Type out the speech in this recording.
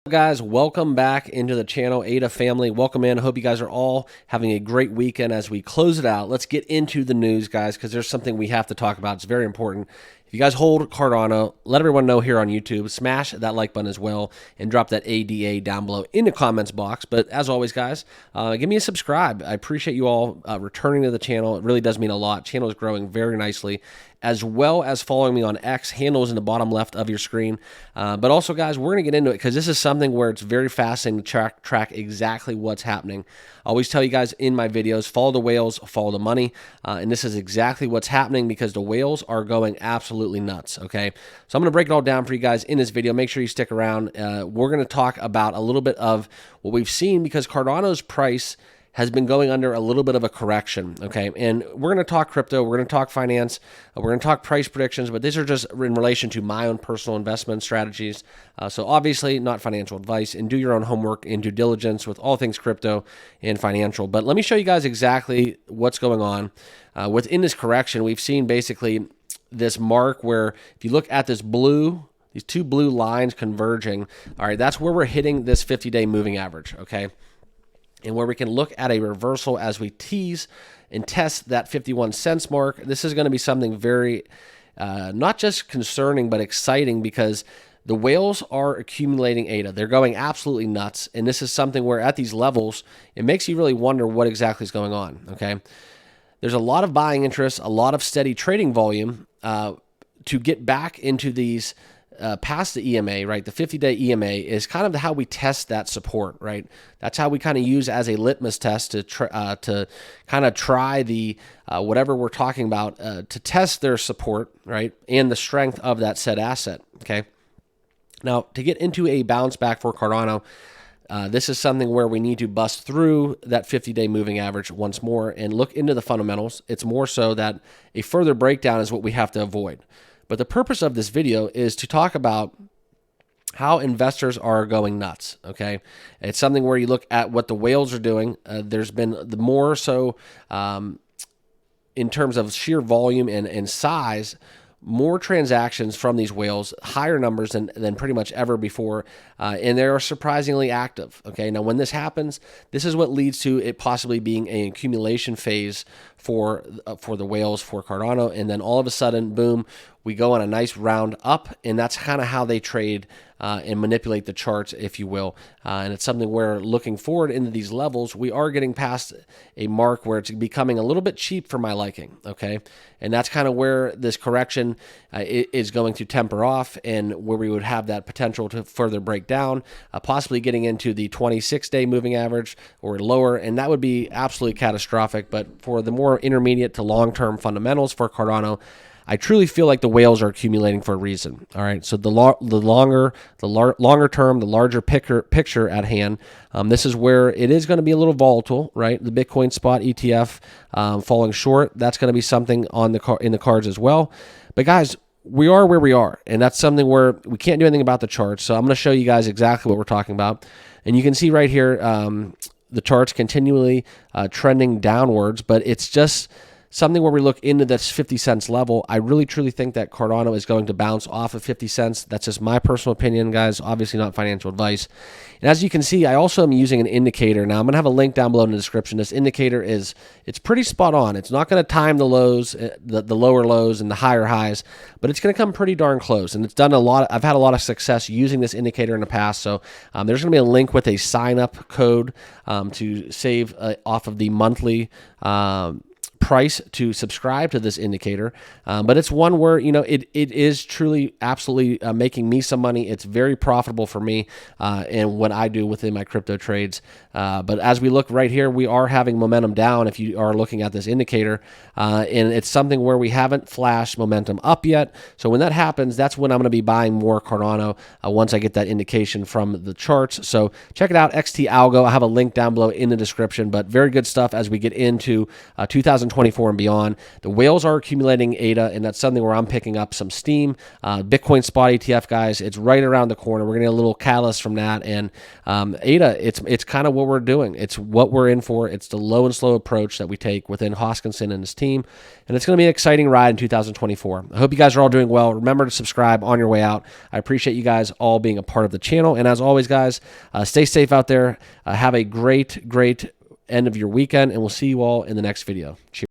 Guys, welcome back into the channel. Ada family, welcome in. I hope you guys are all having a great weekend as we close it out. Let's get into the news, guys, because there's something we have to talk about. It's very important. If you guys hold Cardano, let everyone know here on YouTube. Smash that like button as well and drop that ADA down below in the comments box. But as always, guys, give me a subscribe. I appreciate you all returning to the channel. It really does mean a lot. Channel is growing very nicely, as well as following me on X. Handles in the bottom left of your screen. But also, guys, we're going to get into it because this is something where it's very fascinating to track exactly what's happening. I always tell you guys in my videos, follow the whales, follow the money. And this is exactly what's happening because the whales are going absolutely nuts, okay? So I'm going to break it all down for you guys in this video. Make sure you stick around. We're going to talk about a little bit of what we've seen because Cardano's price has been going under a little bit of a correction, okay? And we're going to talk crypto, we're going to talk finance, we're going to talk price predictions, but these are just in relation to my own personal investment strategies. So obviously not financial advice, and do your own homework and due diligence with all things crypto and financial. But let me show you guys exactly what's going on. Within this correction, we've seen basically this mark where if you look at this these two blue lines converging, all right, that's where we're hitting this 50-day moving average, okay? And where we can look at a reversal as we tease and test that 51 cents mark. This is going to be something very, not just concerning, but exciting because the whales are accumulating ADA. They're going absolutely nuts. And this is something where at these levels, it makes you really wonder what exactly is going on, okay? There's a lot of buying interest, a lot of steady trading volume to get back into these past the EMA, right? The 50-day EMA is kind of how we test that support, right? That's how we kind of use as a litmus test to kind of try the whatever we're talking about to test their support, right? And the strength of that said asset, okay? Now, to get into a bounce back for Cardano, this is something where we need to bust through that 50-day moving average once more and look into the fundamentals. It's more so that a further breakdown is what we have to avoid. But the purpose of this video is to talk about how investors are going nuts, okay? It's something where you look at what the whales are doing. There's been the more so in terms of sheer volume and size, more transactions from these whales, higher numbers than pretty much ever before, and they're surprisingly active, okay? Now, when this happens, this is what leads to it possibly being an accumulation phase for the whales, for Cardano, and then all of a sudden, boom, we go on a nice round up, and that's kind of how they trade and manipulate the charts, if you will. And it's something where looking forward into these levels, we are getting past a mark where it's becoming a little bit cheap for my liking, okay? And that's kind of where this correction is going to temper off and where we would have that potential to further break down, possibly getting into the 26-day moving average or lower, and that would be absolutely catastrophic. But for the more intermediate to long-term fundamentals for Cardano, I truly feel like the whales are accumulating for a reason. All right, so the longer term, the larger picture at hand. This is where it is going to be a little volatile, right? The Bitcoin spot ETF falling short. That's going to be something in the cards as well. But guys, we are where we are, and that's something where we can't do anything about the charts. So I'm going to show you guys exactly what we're talking about, and you can see right here the charts continually trending downwards, but it's just something where we look into this 50 cents level. I really, truly think that Cardano is going to bounce off of 50 cents. That's just my personal opinion, guys. Obviously not financial advice. And as you can see, I also am using an indicator. Now, I'm going to have a link down below in the description. This indicator it's pretty spot on. It's not going to time the lows, the lower lows and the higher highs, but it's going to come pretty darn close. And it's done a lot. I've had a lot of success using this indicator in the past. So there's going to be a link with a sign-up code to save off of the monthly price to subscribe to this indicator, but it's one where it is truly absolutely making me some money. It's very profitable for me and what I do within my crypto trades. But as we look right here, we are having momentum down if you are looking at this indicator, and it's something where we haven't flashed momentum up yet. So when that happens, that's when I'm going to be buying more Cardano once I get that indication from the charts. So check it out, XT Algo. I have a link down below in the description, but very good stuff as we get into 2020 2024 and beyond. The whales are accumulating ADA, and that's something where I'm picking up some steam. Bitcoin spot ETF, guys, it's right around the corner. We're going to get a little catalyst from that. And ADA, it's kind of what we're doing. It's what we're in for. It's the low and slow approach that we take within Hoskinson and his team. And it's going to be an exciting ride in 2024. I hope you guys are all doing well. Remember to subscribe on your way out. I appreciate you guys all being a part of the channel. And as always, guys, stay safe out there. Have a great end of your weekend, and we'll see you all in the next video. Cheers.